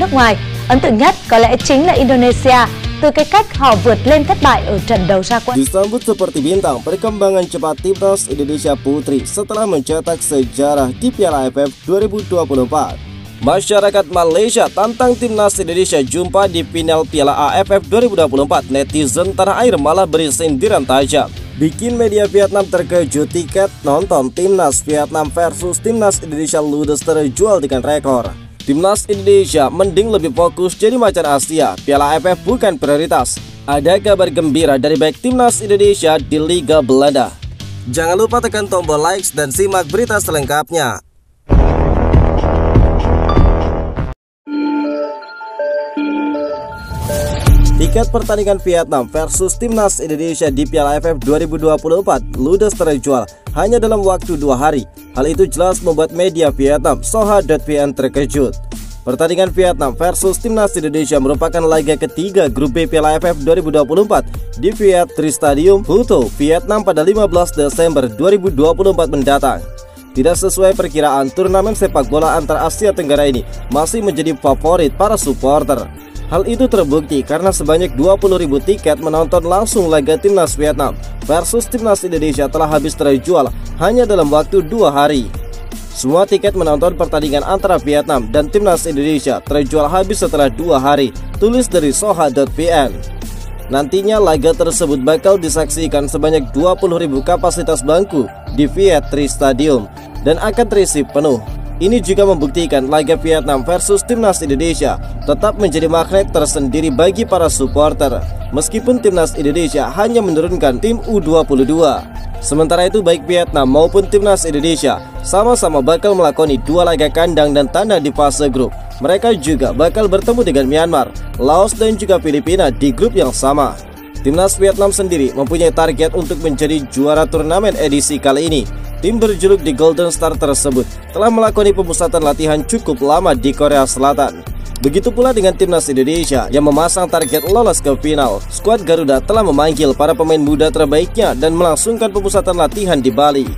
nước ngoài. Ấn tượng nhất có lẽ chính là Indonesia, từ cái cách họ vượt lên thất bại ở trận đầu ra quân. Disambut seperti bintang, perkembangan cepat timnas Indonesia Putri setelah mencetak sejarah di Piala AFF 2024. Masyarakat Malaysia tantang timnas Indonesia jumpa di final Piala AFF 2024. Netizen tanah air malah beri sindiran tajam. Bikin media Vietnam terkejut, tiket nonton timnas Vietnam versus timnas Indonesia ludes terjual dengan rekor. Timnas Indonesia mending lebih fokus jadi macan Asia. Piala AFF bukan prioritas. Ada kabar gembira dari baik timnas Indonesia di Liga Belanda. Jangan lupa tekan tombol likes dan simak berita selengkapnya. Tiket pertandingan Vietnam versus timnas Indonesia di Piala AFF 2024 ludes terjual hanya dalam waktu 2 hari. Hal itu jelas membuat media Vietnam Soha.vn terkejut. Pertandingan Vietnam versus timnas Indonesia merupakan laga ketiga grup B Piala AFF 2024 di Viet Tri Stadium, Ho Chi Minh, Vietnam pada 15 Desember 2024 mendatang. Tidak sesuai perkiraan, turnamen sepak bola antar Asia Tenggara ini masih menjadi favorit para supporter. Hal itu terbukti karena sebanyak 20.000 tiket menonton langsung laga timnas Vietnam versus timnas Indonesia telah habis terjual hanya dalam waktu 2 hari. Semua tiket menonton pertandingan antara Vietnam dan timnas Indonesia terjual habis setelah 2 hari, tulis dari Soha.vn. Nantinya laga tersebut bakal disaksikan sebanyak 20.000 kapasitas bangku di Viet Tri Stadium dan akan terisi penuh. Ini juga membuktikan laga Vietnam versus timnas Indonesia tetap menjadi magnet tersendiri bagi para supporter, meskipun timnas Indonesia hanya menurunkan tim U22. Sementara itu baik Vietnam maupun timnas Indonesia sama-sama bakal melakoni 2 laga kandang dan tandang di fase grup. Mereka juga bakal bertemu dengan Myanmar, Laos dan juga Filipina di grup yang sama. Timnas Vietnam sendiri mempunyai target untuk menjadi juara turnamen edisi kali ini. Tim berjuluk The Golden Star tersebut telah melakoni pemusatan latihan cukup lama di Korea Selatan. Begitu pula dengan timnas Indonesia yang memasang target lolos ke final. Skuad Garuda telah memanggil para pemain muda terbaiknya dan melangsungkan pemusatan latihan di Bali.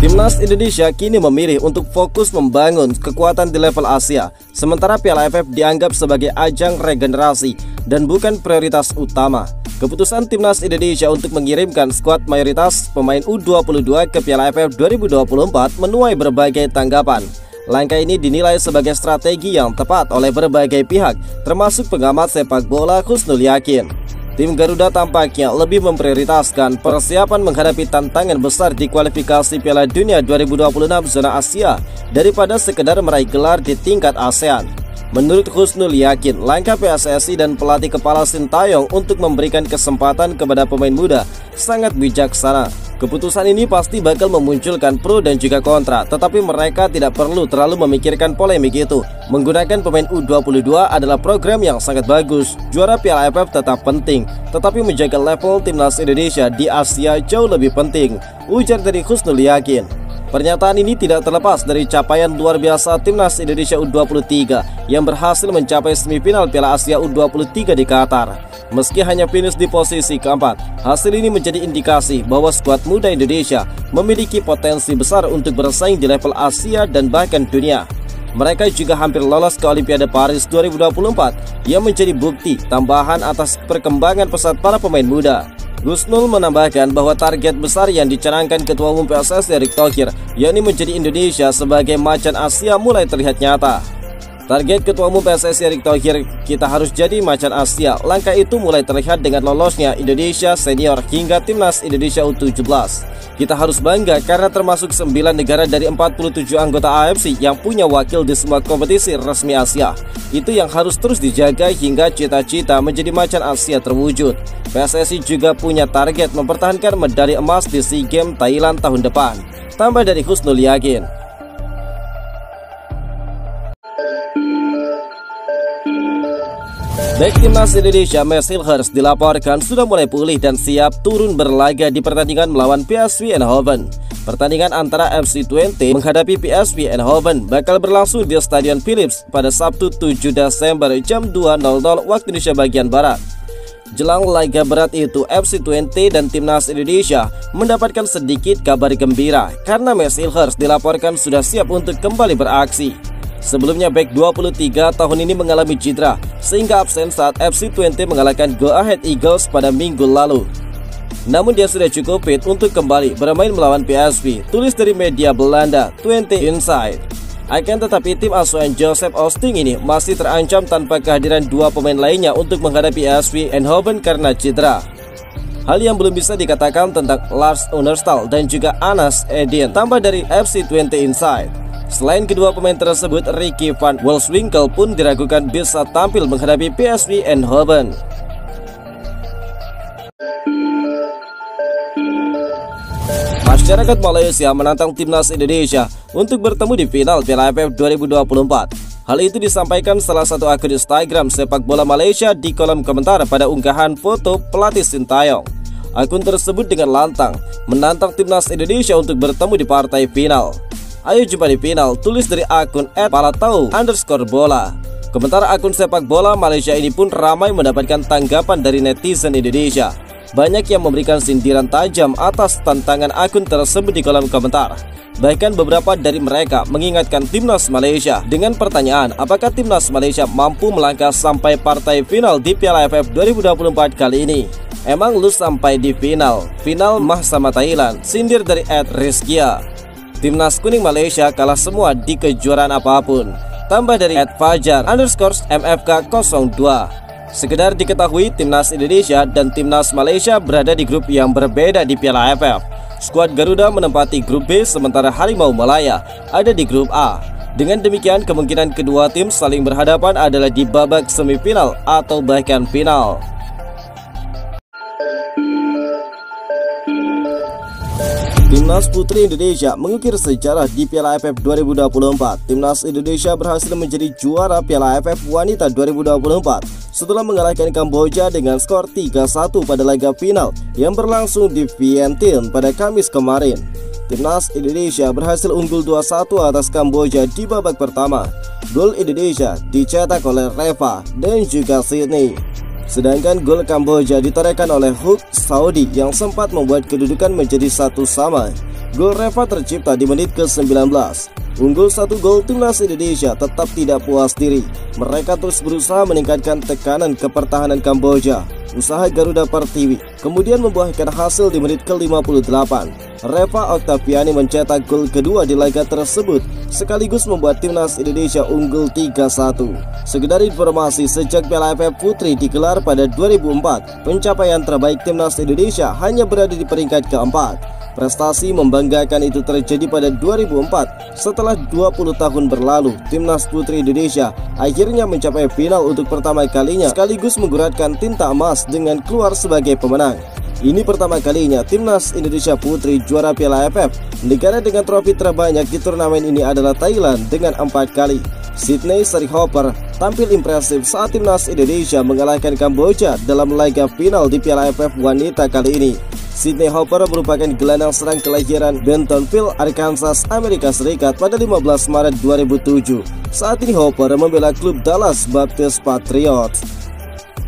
Timnas Indonesia kini memilih untuk fokus membangun kekuatan di level Asia, sementara Piala AFF dianggap sebagai ajang regenerasi dan bukan prioritas utama. Keputusan timnas Indonesia untuk mengirimkan skuad mayoritas pemain U22 ke Piala AFF 2024 menuai berbagai tanggapan. Langkah ini dinilai sebagai strategi yang tepat oleh berbagai pihak, termasuk pengamat sepak bola Husnul Yakin. Tim Garuda tampaknya lebih memprioritaskan persiapan menghadapi tantangan besar di kualifikasi Piala Dunia 2026 zona Asia daripada sekedar meraih gelar di tingkat ASEAN. Menurut Husnul Yakin, langkah PSSI dan pelatih kepala Sintayong untuk memberikan kesempatan kepada pemain muda sangat bijaksana. Keputusan ini pasti bakal memunculkan pro dan juga kontra, tetapi mereka tidak perlu terlalu memikirkan polemik itu. Menggunakan pemain U22 adalah program yang sangat bagus. Juara Piala AFF tetap penting, tetapi menjaga level timnas Indonesia di Asia jauh lebih penting, ujar dari Husnul Yakin. Pernyataan ini tidak terlepas dari capaian luar biasa timnas Indonesia U23 yang berhasil mencapai semifinal Piala Asia U23 di Qatar. Meski hanya finish di posisi keempat, hasil ini menjadi indikasi bahwa skuad muda Indonesia memiliki potensi besar untuk bersaing di level Asia dan bahkan dunia. Mereka juga hampir lolos ke Olimpiade Paris 2024 yang menjadi bukti tambahan atas perkembangan pesat para pemain muda. Husnul menambahkan bahwa target besar yang dicanangkan Ketua Umum PSSI Erick Thohir, yakni menjadi Indonesia sebagai macan Asia, mulai terlihat nyata. Target Ketua Umum PSSI Erick Thohir, kita harus jadi macan Asia. Langkah itu mulai terlihat dengan lolosnya Indonesia senior hingga timnas Indonesia U17. Kita harus bangga karena termasuk 9 negara dari 47 anggota AFC yang punya wakil di semua kompetisi resmi Asia. Itu yang harus terus dijaga hingga cita-cita menjadi macan Asia terwujud. PSSI juga punya target mempertahankan medali emas di SEA Games Thailand tahun depan. Tambah dari Husnul Yakin. Back timnas Indonesia Max Hilgers dilaporkan sudah mulai pulih dan siap turun berlaga di pertandingan melawan PSV Eindhoven. Pertandingan antara FC20 menghadapi PSV Eindhoven bakal berlangsung di Stadion Philips pada Sabtu 7 Desember jam 2.00 waktu Indonesia bagian Barat. Jelang laga berat itu, FC20 dan Timnas Indonesia mendapatkan sedikit kabar gembira karena Messi Ilhers dilaporkan sudah siap untuk kembali beraksi. Sebelumnya bek 23 tahun ini mengalami cedera sehingga absen saat FC20 mengalahkan Go Ahead Eagles pada minggu lalu. Namun dia sudah cukup fit untuk kembali bermain melawan PSV, tulis dari media Belanda 20 Insight. Akan tetapi tim asuhan Joseph Oosting ini masih terancam tanpa kehadiran dua pemain lainnya untuk menghadapi PSV Eindhoven karena cedera. Hal yang belum bisa dikatakan tentang Lars Oenerstal dan juga Anas Edin, tambah dari FC20 Insight. Selain kedua pemain tersebut, Ricky van Wolfswinkel pun diragukan bisa tampil menghadapi PSV Eindhoven. Masyarakat Malaysia menantang Timnas Indonesia untuk bertemu di final Piala AFF 2024. Hal itu disampaikan salah satu akun Instagram sepak bola Malaysia di kolom komentar pada unggahan foto pelatih Sintayong. Akun tersebut dengan lantang menantang Timnas Indonesia untuk bertemu di partai final. Ayo jumpa di final, tulis dari akun @palatau_bola. Komentar akun sepak bola Malaysia ini pun ramai mendapatkan tanggapan dari netizen Indonesia. Banyak yang memberikan sindiran tajam atas tantangan akun tersebut di kolom komentar. Bahkan beberapa dari mereka mengingatkan Timnas Malaysia dengan pertanyaan apakah Timnas Malaysia mampu melangkah sampai partai final di Piala AFF 2024 kali ini. Emang lu sampai di final? Final mah sama Thailand, sindir dari @Rizkia. Timnas kuning Malaysia kalah semua di kejuaraan apapun, tambah dari @fajar_mfk02. Sekedar diketahui, Timnas Indonesia dan Timnas Malaysia berada di grup yang berbeda di Piala AFF. Skuad Garuda menempati grup B, sementara Harimau Malaya ada di grup A. Dengan demikian, kemungkinan kedua tim saling berhadapan adalah di babak semifinal atau bahkan final. Timnas Putri Indonesia mengukir sejarah di Piala AFF 2024. Timnas Indonesia berhasil menjadi juara Piala AFF Wanita 2024 setelah mengalahkan Kamboja dengan skor 3-1 pada laga final yang berlangsung di Vientiane pada Kamis kemarin. Timnas Indonesia berhasil unggul 2-1 atas Kamboja di babak pertama. Gol Indonesia dicetak oleh Reva dan juga Sydney. Sedangkan gol Kamboja ditorehkan oleh Hook Saudi yang sempat membuat kedudukan menjadi 1-1. Gol Reva tercipta di menit ke-19. Unggul 1 gol, Timnas Indonesia tetap tidak puas diri. Mereka terus berusaha meningkatkan tekanan ke pertahanan Kamboja. Usaha Garuda Pertiwi kemudian membuahkan hasil di menit ke-58. Reva Oktaviani mencetak gol kedua di laga tersebut, sekaligus membuat Timnas Indonesia unggul 3-1. Sekedar informasi, sejak Piala AFF Putri digelar pada 2004, pencapaian terbaik Timnas Indonesia hanya berada di peringkat keempat. Prestasi membanggakan itu terjadi pada 2004. Setelah 20 tahun berlalu, Timnas Putri Indonesia akhirnya mencapai final untuk pertama kalinya, sekaligus mengguratkan tinta emas dengan keluar sebagai pemenang. Ini pertama kalinya Timnas Indonesia Putri juara Piala AFF. Negara dengan trofi terbanyak di turnamen ini adalah Thailand dengan 4 kali. Sydney Srihoper tampil impresif saat Timnas Indonesia mengalahkan Kamboja dalam laga final di Piala AFF Wanita kali ini. Sydney Hopper merupakan gelandang serang kelahiran Bentonville, Arkansas, Amerika Serikat pada 15 Maret 2007. Saat ini Hopper membela klub Dallas Baptist Patriots.